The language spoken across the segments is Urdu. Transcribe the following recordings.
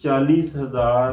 40,000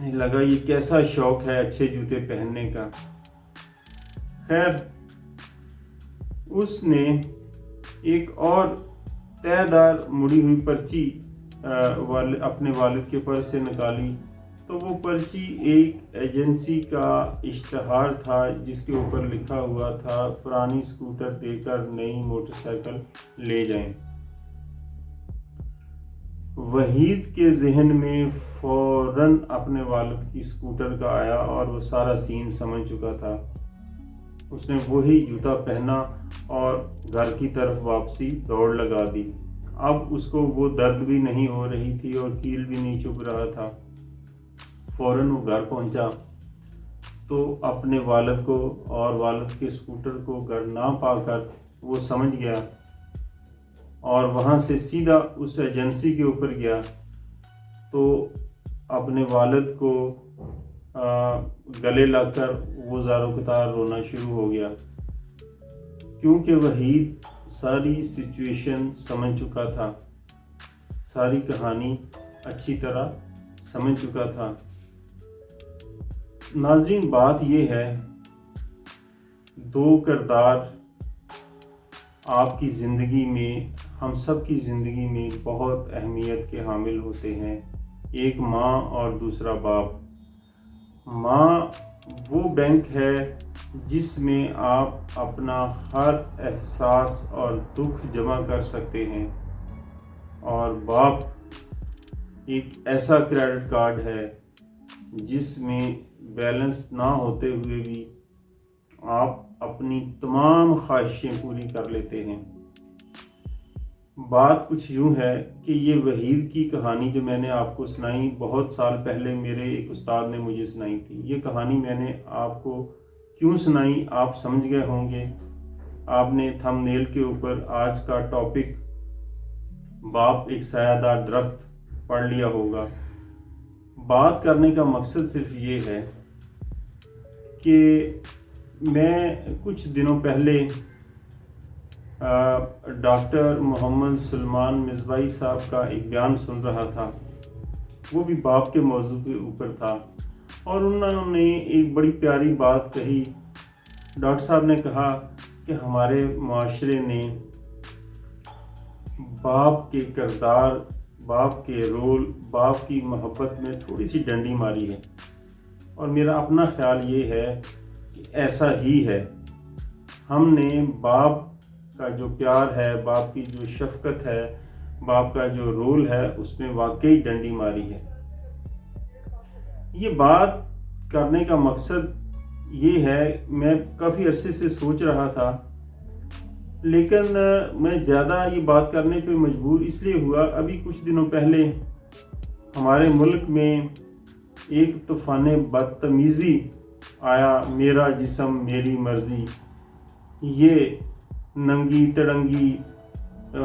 لگا یہ کیسا شوق ہے اچھے جوتے پہننے کا۔ خیر، اس نے ایک اور تہہ دار مڑی ہوئی پرچی اپنے والد کے پرس سے نکالی، تو وہ پرچی ایک ایجنسی کا اشتہار تھا جس کے اوپر لکھا ہوا تھا پرانی اسکوٹر دے کر نئی موٹر سائیکل لے جائیں۔ وحید کے ذہن میں فوراً اپنے والد کی اسکوٹر کا آیا اور وہ سارا سین سمجھ چکا تھا۔ اس نے وہی جوتا پہنا اور گھر کی طرف واپسی دوڑ لگا دی۔ اب اس کو وہ درد بھی نہیں ہو رہی تھی اور کیل بھی نہیں چبھ رہا تھا۔ فوراً وہ گھر پہنچا تو اپنے والد کو اور والد کے اسکوٹر کو گھر نہ پا کر وہ سمجھ گیا اور وہاں سے سیدھا اس ایجنسی کے اوپر گیا، تو اپنے والد کو گلے لگ کر وہ زاروں قطار رونا شروع ہو گیا، کیونکہ وحید ساری سچویشن سمجھ چکا تھا، ساری کہانی اچھی طرح سمجھ چکا تھا۔ ناظرین، بات یہ ہے، دو کردار آپ کی زندگی میں، ہم سب کی زندگی میں بہت اہمیت کے حامل ہوتے ہیں، ایک ماں اور دوسرا باپ۔ ماں وہ بینک ہے جس میں آپ اپنا ہر احساس اور دکھ جمع کر سکتے ہیں، اور باپ ایک ایسا کریڈٹ کارڈ ہے جس میں بیلنس نہ ہوتے ہوئے بھی آپ اپنی تمام خواہشیں پوری کر لیتے ہیں۔ بات کچھ یوں ہے کہ یہ وحید کی کہانی جو میں نے آپ کو سنائی بہت سال پہلے میرے ایک استاد نے مجھے سنائی تھی۔ یہ کہانی میں نے آپ کو کیوں سنائی آپ سمجھ گئے ہوں گے۔ آپ نے تھم نیل کے اوپر آج کا ٹاپک باپ ایک سایہ دار درخت پڑھ لیا ہوگا۔ بات کرنے کا مقصد صرف یہ ہے کہ میں کچھ دنوں پہلے ڈاکٹر محمد سلمان مصباحی صاحب کا ایک بیان سن رہا تھا، وہ بھی باپ کے موضوع کے اوپر تھا، اور انہوں نے ایک بڑی پیاری بات کہی۔ ڈاکٹر صاحب نے کہا کہ ہمارے معاشرے نے باپ کے کردار، باپ کے رول، باپ کی محبت میں تھوڑی سی ڈنڈی ماری ہے، اور میرا اپنا خیال یہ ہے کہ ایسا ہی ہے۔ ہم نے باپ کا جو پیار ہے، باپ کی جو شفقت ہے، باپ کا جو رول ہے، اس میں واقعی ڈنڈی ماری ہے۔ یہ بات کرنے کا مقصد یہ ہے، میں کافی عرصے سے سوچ رہا تھا، لیکن میں زیادہ یہ بات کرنے پہ مجبور اس لیے ہوا، ابھی کچھ دنوں پہلے ہمارے ملک میں ایک طوفان بدتمیزی آیا، میرا جسم میری مرضی۔ یہ ننگی تڑنگی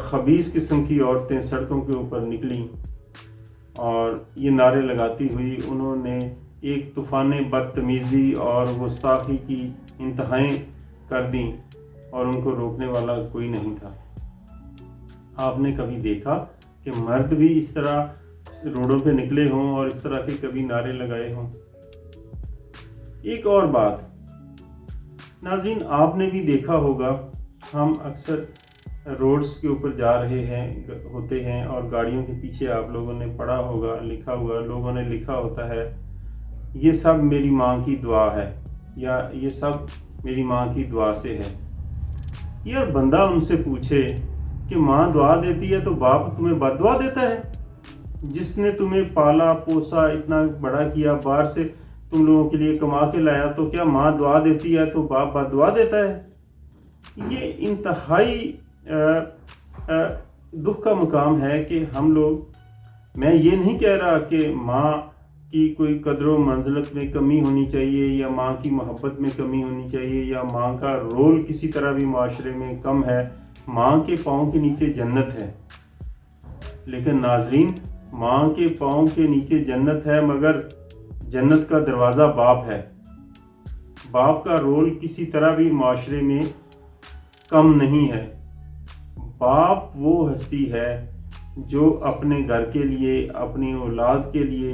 خبیث قسم کی عورتیں سڑکوں کے اوپر نکلیں اور یہ نعرے لگاتی ہوئی انہوں نے ایک طوفان بدتمیزی اور گستاخی کی انتہائیں کر دیں، اور ان کو روکنے والا کوئی نہیں تھا۔ آپ نے کبھی دیکھا کہ مرد بھی اس طرح روڈوں پہ نکلے ہوں اور اس طرح کے کبھی نعرے لگائے ہوں؟ ایک اور بات ناظرین، آپ نے بھی دیکھا ہوگا، ہم اکثر روڈز کے اوپر جا رہے ہوتے ہیں اور گاڑیوں کے پیچھے آپ لوگوں نے پڑھا ہوگا، لکھا ہوا لوگوں نے لکھا ہوتا ہے، یہ سب میری ماں کی دعا ہے، یا یہ سب میری ماں کی دعا سے ہے۔ یار بندہ ان سے پوچھے کہ ماں دعا دیتی ہے تو باپ تمہیں بد دعا دیتا ہے؟ جس نے تمہیں پالا پوسا، اتنا بڑا کیا، باہر سے تم لوگوں کے لیے کما کے لایا، تو کیا ماں دعا دیتی ہے تو باپ بد دعا دیتا ہے؟ یہ انتہائی دکھ کا مقام ہے کہ ہم لوگ، میں یہ نہیں کہہ رہا کہ ماں کی کوئی قدر و منزلت میں کمی ہونی چاہیے، یا ماں کی محبت میں کمی ہونی چاہیے، یا ماں کا رول کسی طرح بھی معاشرے میں کم ہے۔ ماں کے پاؤں کے نیچے جنت ہے، لیکن ناظرین، ماں کے پاؤں کے نیچے جنت ہے، مگر جنت کا دروازہ باپ ہے۔ باپ کا رول کسی طرح بھی معاشرے میں کم نہیں ہے۔ باپ وہ ہستی ہے جو اپنے گھر کے لیے، اپنی اولاد کے لیے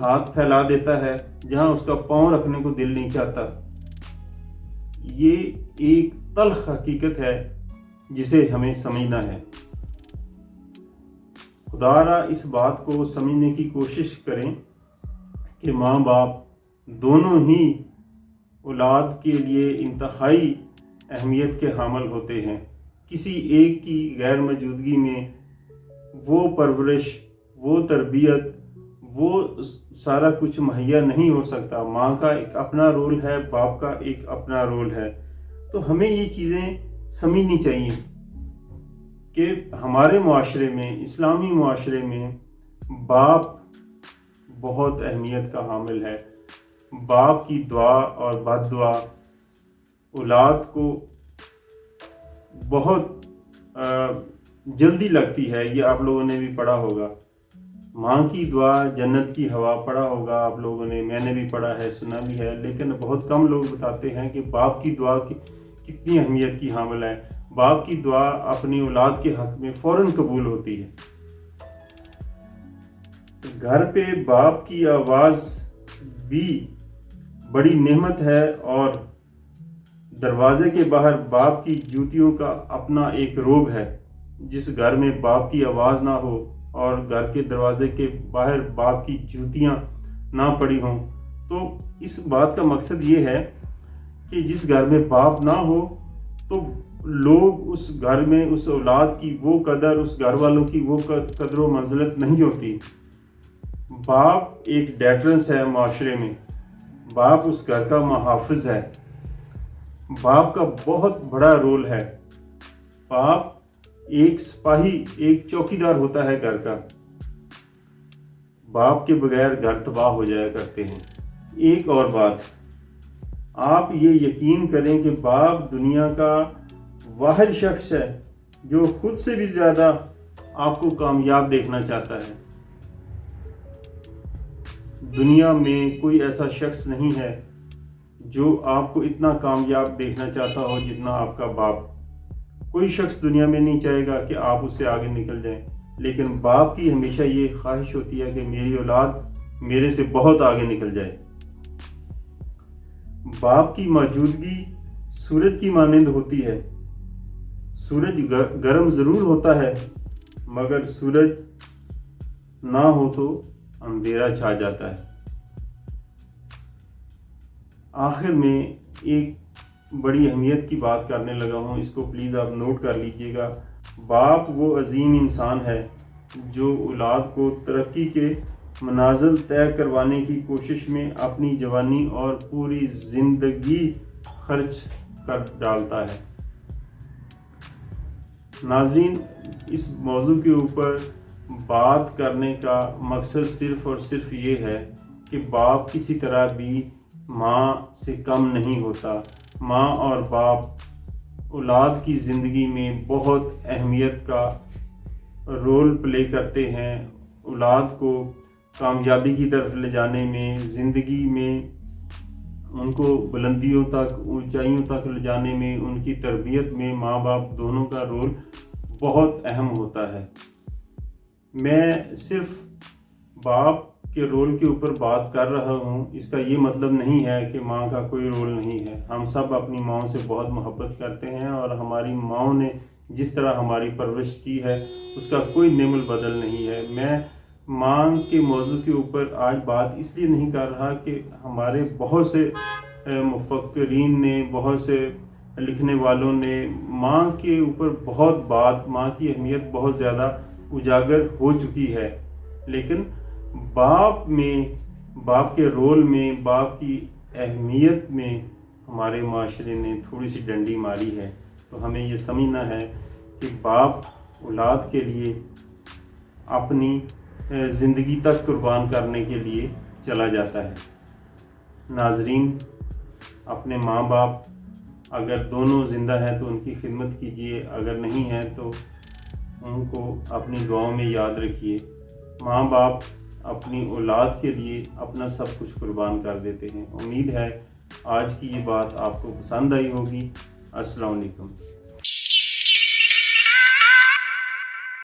ہاتھ پھیلا دیتا ہے جہاں اس کا پاؤں رکھنے کو دل نہیں چاہتا۔ یہ ایک تلخ حقیقت ہے جسے ہمیں سمجھنا ہے۔ خدا را اس بات کو سمجھنے کی کوشش کریں کہ ماں باپ دونوں ہی اولاد کے لیے انتہائی اہمیت کے حامل ہوتے ہیں۔ کسی ایک کی غیر موجودگی میں وہ پرورش، وہ تربیت، وہ سارا کچھ مہیا نہیں ہو سکتا۔ ماں کا ایک اپنا رول ہے، باپ کا ایک اپنا رول ہے۔ تو ہمیں یہ چیزیں سمجھنی چاہیے کہ ہمارے معاشرے میں، اسلامی معاشرے میں باپ بہت اہمیت کا حامل ہے۔ باپ کی دعا اور بد دعا اولاد کو بہت جلدی لگتی ہے۔ یہ آپ لوگوں نے بھی پڑھا ہوگا، ماں کی دعا جنت کی ہوا، پڑھا ہوگا آپ لوگوں نے، میں نے بھی پڑھا ہے، سنا بھی ہے، لیکن بہت کم لوگ بتاتے ہیں کہ باپ کی دعا کتنی اہمیت کی حامل ہے۔ باپ کی دعا اپنی اولاد کے حق میں فوراً قبول ہوتی ہے۔ گھر پہ باپ کی آواز بھی بڑی نعمت ہے، اور دروازے کے باہر باپ کی جوتیوں کا اپنا ایک روب ہے۔ جس گھر میں باپ کی آواز نہ ہو اور گھر کے دروازے کے باہر باپ کی جوتیاں نہ پڑی ہوں، تو اس بات کا مقصد یہ ہے کہ جس گھر میں باپ نہ ہو تو لوگ اس گھر میں اس اولاد کی وہ قدر، اس گھر والوں کی وہ قدر و منزلت نہیں ہوتی۔ باپ ایک ڈیٹرنس ہے معاشرے میں، باپ اس گھر کا محافظ ہے، باپ کا بہت بڑا رول ہے۔ باپ ایک سپاہی، ایک چوکیدار ہوتا ہے گھر کا۔ باپ کے بغیر گھر تباہ ہو جایا کرتے ہیں۔ ایک اور بات، آپ یہ یقین کریں کہ باپ دنیا کا واحد شخص ہے جو خود سے بھی زیادہ آپ کو کامیاب دیکھنا چاہتا ہے۔ دنیا میں کوئی ایسا شخص نہیں ہے جو آپ کو اتنا کامیاب دیکھنا چاہتا ہو جتنا آپ کا باپ۔ کوئی شخص دنیا میں نہیں چاہے گا کہ آپ اس سے آگے نکل جائیں، لیکن باپ کی ہمیشہ یہ خواہش ہوتی ہے کہ میری اولاد میرے سے بہت آگے نکل جائے۔ باپ کی موجودگی سورج کی مانند ہوتی ہے۔ سورج گرم ضرور ہوتا ہے، مگر سورج نہ ہو تو اندھیرا چھا جاتا ہے۔ آخر میں ایک بڑی اہمیت کی بات کرنے لگا ہوں، اس کو پلیز آپ نوٹ کر لیجئے گا۔ باپ وہ عظیم انسان ہے جو اولاد کو ترقی کے منازل طے کروانے کی کوشش میں اپنی جوانی اور پوری زندگی خرچ کر ڈالتا ہے۔ ناظرین، اس موضوع کے اوپر بات کرنے کا مقصد صرف اور صرف یہ ہے کہ باپ کسی طرح بھی ماں سے کم نہیں ہوتا۔ ماں اور باپ اولاد کی زندگی میں بہت اہمیت کا رول پلے کرتے ہیں۔ اولاد کو کامیابی کی طرف لے جانے میں، زندگی میں ان کو بلندیوں تک، اونچائیوں تک لے جانے میں، ان کی تربیت میں ماں باپ دونوں کا رول بہت اہم ہوتا ہے۔ میں صرف باپ کے رول کے اوپر بات کر رہا ہوں، اس کا یہ مطلب نہیں ہے کہ ماں کا کوئی رول نہیں ہے۔ ہم سب اپنی ماں سے بہت محبت کرتے ہیں، اور ہماری ماں نے جس طرح ہماری پرورش کی ہے اس کا کوئی نعم البدل نہیں ہے۔ میں ماں کے موضوع کے اوپر آج بات اس لیے نہیں کر رہا کہ ہمارے بہت سے مفکرین نے، بہت سے لکھنے والوں نے ماں کے اوپر بہت بات، ماں کی اہمیت بہت زیادہ اجاگر ہو چکی ہے، لیکن باپ میں، باپ کے رول میں، باپ کی اہمیت میں ہمارے معاشرے نے تھوڑی سی ڈنڈی ماری ہے۔ تو ہمیں یہ سمجھنا ہے کہ باپ اولاد کے لیے اپنی زندگی تک قربان کرنے کے لیے چلا جاتا ہے۔ ناظرین، اپنے ماں باپ اگر دونوں زندہ ہیں تو ان کی خدمت کیجیے، اگر نہیں ہیں تو ان کو اپنی دعاؤں میں یاد رکھیے۔ ماں باپ اپنی اولاد کے لیے اپنا سب کچھ قربان کر دیتے ہیں۔ امید ہے آج کی یہ بات آپ کو پسند آئی ہوگی۔ السلام علیکم۔